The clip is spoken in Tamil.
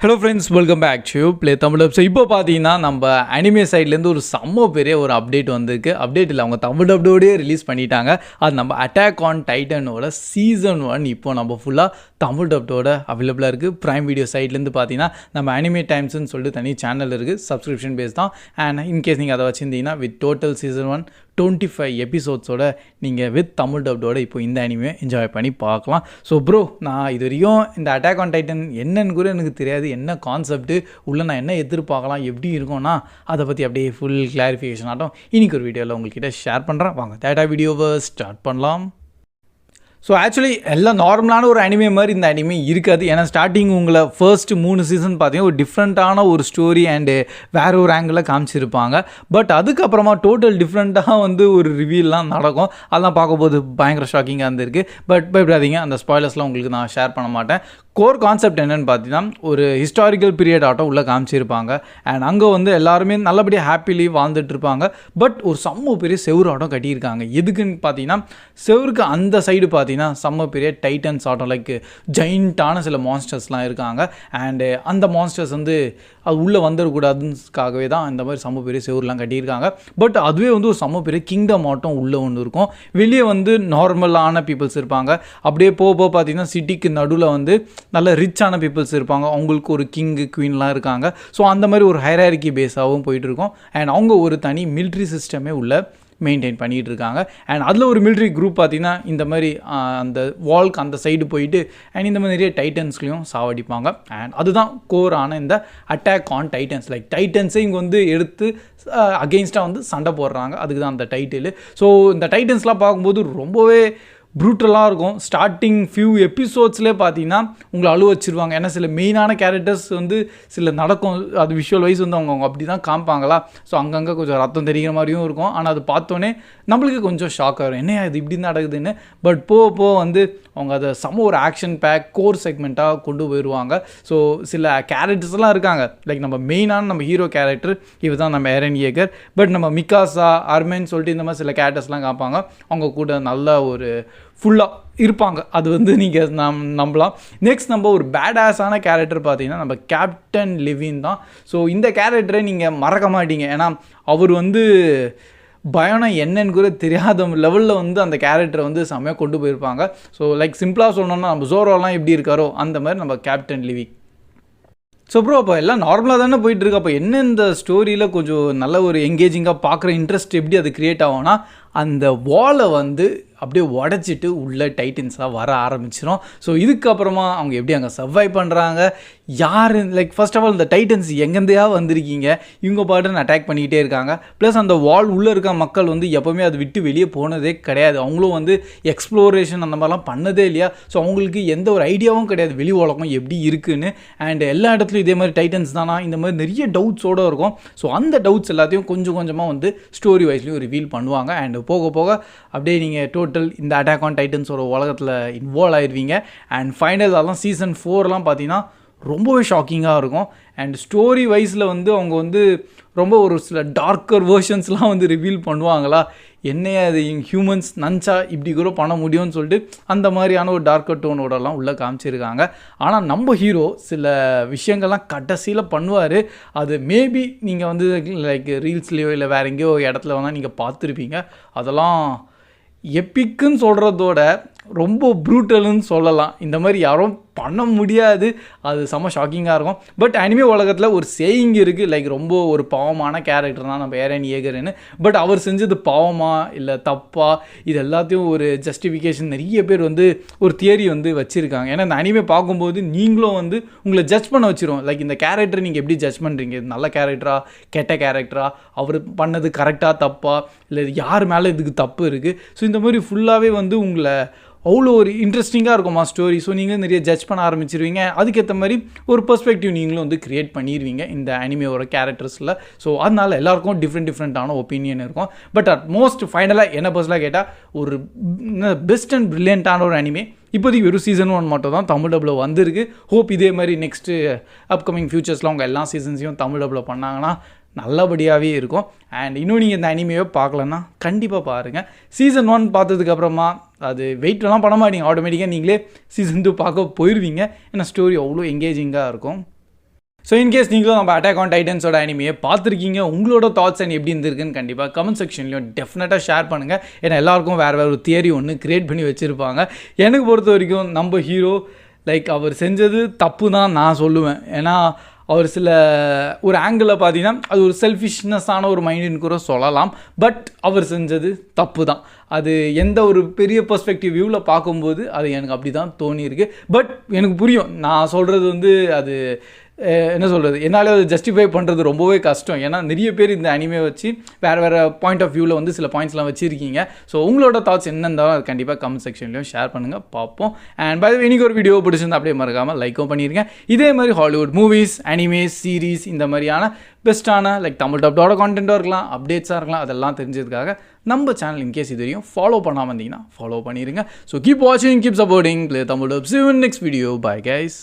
Hello friends, welcome back to play Tamil. So இப்போ பார்த்தீங்கன்னா நம்ம அனிமே சைட்லேருந்து ஒரு செம்ம பெரிய ஒரு அப்டேட் வந்திருக்கு. அப்டேட் இல்லை, அவங்க தமிழ் டப்டோடயே ரிலீஸ் பண்ணிட்டாங்க. அது நம்ம அட்டாக் ஆன் டைட்டனோட சீசன் 1 இப்போ நம்ம ஃபுல்லாக தமிழ் டப்டோட அவைலபிளாக இருக்குது. ப்ரைம் வீடியோ சைட்லேருந்து பார்த்தீங்கன்னா நம்ம அனிமே டைம்ஸ்னு சொல்லிட்டு தனி சேனல் இருக்குது, சப்ஸ்கிரிப்ஷன் பேஸ் தான். அண்ட் இன்கேஸ் நீங்கள் அதை வச்சுருந்தீங்கன்னா வித் டோட்டல் சீசன் 1 25 எபிசோட்ஸோட நீங்கள் வித் தமிழ் டப்டோட இப்போ இந்த அனிமே என்ஜாய் பண்ணி பார்க்கலாம். ஸோ ப்ரோ, நான் இது வரையும் இந்த அட்டாக் ஆன் டைட்டன் என்னன்னு கூட எனக்கு தெரியாது, என்ன கான்செப்ட்டு உள்ளே நான் என்ன எதிர்பார்க்கலாம், எப்படி இருக்கும்னா அதை பற்றி அப்படியே ஃபுல் கிளாரிஃபிகேஷன் ஆட்டும் இன்றைக்கி ஒரு வீடியோவில் உங்கள்கிட்ட ஷேர் பண்ணுறேன். வாங்க டேட்டா வீடியோவை ஸ்டார்ட் பண்ணலாம். ஸோ ஆக்சுவலி எல்லாம் நார்மலான ஒரு அனிமே மாதிரி இந்த அனிமே இருக்காது. ஏன்னா ஸ்டார்டிங் உங்களை ஃபர்ஸ்ட்டு 3 சீசன் பார்த்தீங்கன்னா ஒரு டிஃப்ரெண்ட்டான ஒரு ஸ்டோரி அண்டு வேறு ஒரு ஆங்கிளில் காமிச்சிருப்பாங்க. பட் அதுக்கப்புறமா டோட்டல் டிஃப்ரெண்ட்டாக ஒரு ரிவீல்லாம் நடக்கும். அதெல்லாம் பார்க்கும்போது பயங்கர ஷாக்கிங்காக இருந்திருக்கு. பட் பயப்படாதீங்க, அந்த ஸ்பாய்லர்ஸ்லாம் உங்களுக்கு நான் ஷேர் பண்ண மாட்டேன். கோர் கான்செப்ட் என்னென்னு பார்த்தீங்கன்னா ஒரு ஹிஸ்டாரிக்கல் பீரியட் ஆட்டம் உள்ளே காமிச்சிருப்பாங்க. அண்ட் அங்கே எல்லாருமே நல்லபடியாக ஹாப்பிலி வாழ்ந்துட்டுருப்பாங்க. பட் ஒரு செம்ம பெரிய செவுறு ஆட்டம் கட்டியிருக்காங்க. எதுக்குன்னு பார்த்தீங்கன்னா செவருக்கு அந்த சைடு பார்த்தீங்கன்னா செம்ம பெரிய டைட்டன்ஸ் ஆட்டம், லைக் ஜெயிண்ட்டான சில மான்ஸ்டர்ஸ்லாம் இருக்காங்க. அண்டு அந்த மான்ஸ்டர்ஸ் அது உள்ளே வந்துடக்கூடாதுக்காகவே தான் இந்த மாதிரி செம்ம பெரிய செவருலாம் கட்டியிருக்காங்க. பட் அதுவே ஒரு செம்ம பெரிய கிங்டம் ஆட்டம் உள்ளே ஒன்று இருக்கும். வெளியே நார்மலான பீப்புள்ஸ் இருப்பாங்க. அப்படியே போக பார்த்தீங்கன்னா சிட்டிக்கு நடுவில் நல்ல ரிச்சான பீப்புள்ஸ் இருப்பாங்க. அவங்களுக்கு ஒரு கிங்கு குவீன்லாம் இருக்காங்க. ஸோ அந்த மாதிரி ஒரு ஹைராரிக்கி பேஸாகவும் போயிட்டுருக்கோம். அண்ட் அவங்க ஒரு தனி மிலிட்ரி சிஸ்டமே உள்ள மெயின்டைன் பண்ணிகிட்டு இருக்காங்க. அண்ட் அதில் ஒரு மிலிட்ரி குரூப் பார்த்திங்கன்னா இந்த மாதிரி அந்த வால்க்கு அந்த சைடு போயிட்டு அண்ட் இந்த மாதிரி நிறைய டைட்டன்ஸ்லையும் சாவடிப்பாங்க. அண்ட் அதுதான் கோரான இந்த அட்டாக் ஆன் டைட்டன்ஸ். லைக் டைட்டன்ஸை இங்கே எடுத்து அகெயின்ஸ்டாக சண்டை போடுறாங்க. அதுக்கு தான் அந்த டைட்டில். ஸோ இந்த டைட்டன்ஸ்லாம் பார்க்கும்போது ரொம்பவே ப்ரூட்டலாக இருக்கும். ஸ்டார்டிங் ஃபியூ எபிசோட்ஸ்லேயே பார்த்தீங்கன்னா உங்களை அழுவ வச்சுருவாங்க. ஏன்னா சில மெயினான கேரக்டர்ஸ் சில நடக்கும், அது விஷுவல் வைஸ் அவங்க அப்படி தான் காமிப்பாங்களா. ஸோ அங்கங்கே கொஞ்சம் ரத்தம் தெரிகிற மாதிரியும் இருக்கும். ஆனால் அது பார்த்தோன்னே நம்மளுக்கு கொஞ்சம் ஷாக் ஆகும், என்ன இது இப்படி நடக்குதுன்னு. பட் போக அவங்க அதை ஒரு ஆக்ஷன் பேக் கோர் செக்மெண்ட்டாக கொண்டு போயிடுவாங்க. ஸோ சில கேரக்டர்ஸ்லாம் இருக்காங்க. லைக் நம்ம மெயினான நம்ம ஹீரோ கேரக்டர் இவர் தான் நம்ம எரன் இயேகர். பட் நம்ம மிகாசா அர்மென் சொல்லிட்டு இந்த மாதிரி சில கேரக்டர்ஸ்லாம் காப்பாங்க. அவங்க கூட நல்ல ஒரு ஃபுல்லாக இருப்பாங்க. அது நீங்கள் நம்பலாம். நெக்ஸ்ட் நம்ம ஒரு பேடாஸான கேரக்டர் பார்த்தீங்கன்னா நம்ம கேப்டன் லிவின் தான். ஸோ இந்த கேரக்டரை நீங்கள் மறக்க மாட்டீங்க. ஏன்னா அவர் பயம்னா என்னன்னு கூட தெரியாத லெவலில் அந்த கேரக்டரை செம்மையாக கொண்டு போயிருப்பாங்க. ஸோ லைக் சிம்பிளாக சொல்லணும்னா நம்ம ஜோரோலாம் எப்படி இருக்காரோ அந்த மாதிரி நம்ம கேப்டன் லிவி. ஸோ ப்ரோ, அப்போ எல்லாம் நார்மலாக தானே போயிட்டுருக்கு. அப்போ என்ன இந்த ஸ்டோரியில் கொஞ்சம் நல்ல ஒரு எங்கேஜிங்காக பார்க்குற இன்ட்ரெஸ்ட் எப்படி அது க்ரியேட் ஆகும்னா அந்த வாலை அப்படியே உடச்சிட்டு உள்ள டைட்டன்ஸாக வர ஆரம்பிச்சிடும். ஸோ இதுக்கப்புறமா அவங்க எப்படி அங்கே சர்வைவ் பண்ணுறாங்க, யார் லைக் ஃபர்ஸ்ட் ஆஃப் ஆல் இந்த டைட்டன்ஸ் எங்கேருந்தையா வந்திருக்கீங்க, இவங்க பாட்டுன்னு அட்டாக் பண்ணிக்கிட்டே இருக்காங்க. ப்ளஸ் அந்த வால் உள்ளே இருக்க மக்கள் எப்போவுமே அதை விட்டு வெளியே போனதே கிடையாது. அவங்களும் எக்ஸ்ப்ளோரேஷன் அந்த மாதிரிலாம் பண்ணதே இல்லையா. ஸோ அவங்களுக்கு எந்த ஒரு ஐடியாவும் கிடையாது வெளி உலகம் எப்படி இருக்குன்னு. அண்ட் எல்லா இடத்துலையும் இதே மாதிரி டைட்டன்ஸ் தானா, இந்த மாதிரி நிறைய டவுட்ஸோடு இருக்கும். ஸோ அந்த டவுட்ஸ் எல்லாத்தையும் கொஞ்சம் கொஞ்சமாக ஸ்டோரி வைஸ்லையும் ரிவீல் பண்ணுவாங்க. அண்ட் போக போக அப்படியே நீங்கள் டோட்டல் இந்த அட்டாக் ஆன் டைட்டன்ஸோட உலகத்தில் இன்வால்வ் ஆயிடுவீங்க. அண்ட் ஃபைனல் அதெல்லாம் சீசன் 4லாம் பார்த்தீங்கன்னா ரொம்பவே ஷாக்கிங்காக இருக்கும். அண்ட் ஸ்டோரி வைஸில் அவங்க ரொம்ப ஒரு சில டார்க்கர் வேர்ஷன்ஸ்லாம் ரிவீல் பண்ணுவாங்களா, என்னையா அது ஹியூமன்ஸ் நன்ச்சா இப்படி கூட பண்ண முடியும்னு சொல்லிட்டு அந்த மாதிரியான ஒரு டார்க்கர் டோனோடலாம் உள்ளே காமிச்சிருக்காங்க. ஆனால் நம்ம ஹீரோ சில விஷயங்கள்லாம் கடைசியில் பண்ணுவார். அது மேபி நீங்கள் லைக் ரீல்ஸ்லேயோ இல்லை வேறு எங்கேயோ இடத்துல நீங்கள் பார்த்துருப்பீங்க. அதெல்லாம் எப்பிக்குன்னு சொல்கிறதோட ரொம்ப ப்ரூட்டல்னு சொல்லலாம். இந்த மாதிரி யாரும் பண்ண முடியாது. அது செம்ம ஷாக்கிங்காக இருக்கும். பட் அனிமே உலகத்தில் ஒரு சேயிங் இருக்குது, லைக் ரொம்ப ஒரு பாவமான கேரக்டர் தான் நம்ம எரன் இயேகர்னு. பட் அவர் செஞ்சது பாவமா இல்லை தப்பா, இது எல்லாத்தையும் ஒரு ஜஸ்டிஃபிகேஷன் நிறைய பேர் ஒரு தியரி வச்சுருக்காங்க. ஏன்னா இந்த அனிமே பார்க்கும்போது நீங்களும் உங்களை ஜட்ஜ் பண்ண வச்சிரும். லைக் இந்த கேரக்டர் நீங்கள் எப்படி ஜட்ஜ் பண்ணுறீங்க, இது நல்ல கேரக்டரா கெட்ட கேரக்டரா, அவர் பண்ணது கரெக்டாக தப்பா, இல்லை யார் மேலே இதுக்கு தப்பு இருக்குது. ஸோ இந்த மாதிரி ஃபுல்லாகவே உங்களை அவ்வளோ ஒரு இன்ட்ரெஸ்டிங்காக இருக்குமா ஸ்டோரி. ஸோ நீங்கள் நிறைய ஜட்ஜ் பண்ண ஆரம்பிச்சிருவீங்க. அதுக்கேற்ற மாதிரி ஒரு பெர்ஸ்பெக்டிவ் நீங்களும் க்ரியேட் பண்ணிடுவீங்க இந்த அனிமேவோட கேரக்டர்ஸில். ஸோ அதனால் எல்லாருக்கும் டிஃப்ரெண்ட்டான ஒப்பீனியன் இருக்கும். பட் அட் மோஸ்ட் ஃபைனலாக என்ன பர்சனலாக கேட்டால் ஒரு பெஸ்ட் அண்ட் ப்ரில்லியண்ட்டான ஒரு அனிமே இப்போதைக்கு வெறும் சீசன் 1 மட்டும் தான் தமிழ் டப்பில் வந்திருக்கு. ஹோப் இதே மாதிரி நெக்ஸ்ட்டு அப்கமிங் ஃபியூச்சர்ஸில் அவங்க எல்லா சீசன்ஸையும் தமிழ் டப்பில் பண்ணாங்கன்னா நல்லபடியாகவே இருக்கும். அண்ட் இன்னும் நீங்கள் இந்த அனிமேவை பார்க்கலன்னா கண்டிப்பாக பாருங்கள். சீசன் 1 பார்த்ததுக்கப்புறமா அது வெயிட்லாம் பண்ண மாட்டீங்க, ஆட்டோமேட்டிக்காக நீங்களே சீசன் 2 பார்க்க போயிடுவீங்க. ஏன்னா ஸ்டோரி அவ்வளோ எங்கேஜிங்காக இருக்கும். ஸோ இன்கேஸ் நீங்களும் நம்ம அட்டாக் ஆன் டைட்டன்ஸோட அனிமையை பார்த்துருக்கீங்க, உங்களோட தாட்ஸ் அண்ட் எப்படி இருந்திருக்குன்னு கண்டிப்பாக கமெண்ட் செக்ஷன்லையும் டெஃபினட்டாக ஷேர் பண்ணுங்கள். ஏன்னா எல்லாருக்கும் வேறு ஒரு தியரி ஒன்று க்ரியேட் பண்ணி வச்சுருப்பாங்க. எனக்கு பொறுத்த வரைக்கும் நம்ம ஹீரோ அவர் செஞ்சது தப்பு தான் நான் சொல்லுவேன். ஏன்னா அவர் ஒரு ஆங்கிளில் பார்த்தீங்கன்னா அது ஒரு செல்ஃபிஷ்னஸான ஒரு மைண்டுன்னு கூட சொல்லலாம். பட் அவர் செஞ்சது தப்பு தான். அது எந்த ஒரு பெரிய பெர்ஸ்பெக்டிவ் வியூவில் பார்க்கும்போது அது எனக்கு அப்படி தான் தோணியிருக்கு. பட் எனக்கு புரியும், நான் சொல்கிறது அது என்ன சொல்கிறது, என்னால் அதை ஜஸ்டிஃபை பண்ணுறது ரொம்பவே கஷ்டம். ஏன்னா நிறைய பேர் இந்த அனிமே வச்சு வேறு பாயிண்ட் ஆஃப் வியூவில் சில பாயிண்ட்ஸ்லாம் வச்சுருக்கீங்க. ஸோ உங்களோட தாட்ஸ் என்ன இருந்தாலும் அது கண்டிப்பாக கமெண்ட் செக்ஷன்லையும் ஷேர் பண்ணுங்கள், பார்ப்போம். அண்ட் பை த வே இன்னைக்கு ஒரு வீடியோ பிடிச்சிருந்தா அப்படியே மறக்காமல் லைக்கும் பண்ணியிருக்கேன். இதே மாதிரி ஹாலிவுட் மூவிஸ், அனிமேஸ், சீரீஸ் இந்த மாதிரியான பெஸ்ட்டான தமிழ் டப்டோட கான்டென்ட்டாக இருக்கலாம், அப்டேட்ஸாக இருக்கலாம், அதெல்லாம் தெரிஞ்சதுக்காக நம்ம சேனல் இன்கேஸ் இது வரையும் ஃபாலோ பண்ணாமல் இருந்தீங்கன்னா ஃபாலோ பண்ணிடுங்க. ஸோ கீப் வாட்சிங், keep supporting play Tamil dub. See you in next video. Bye guys.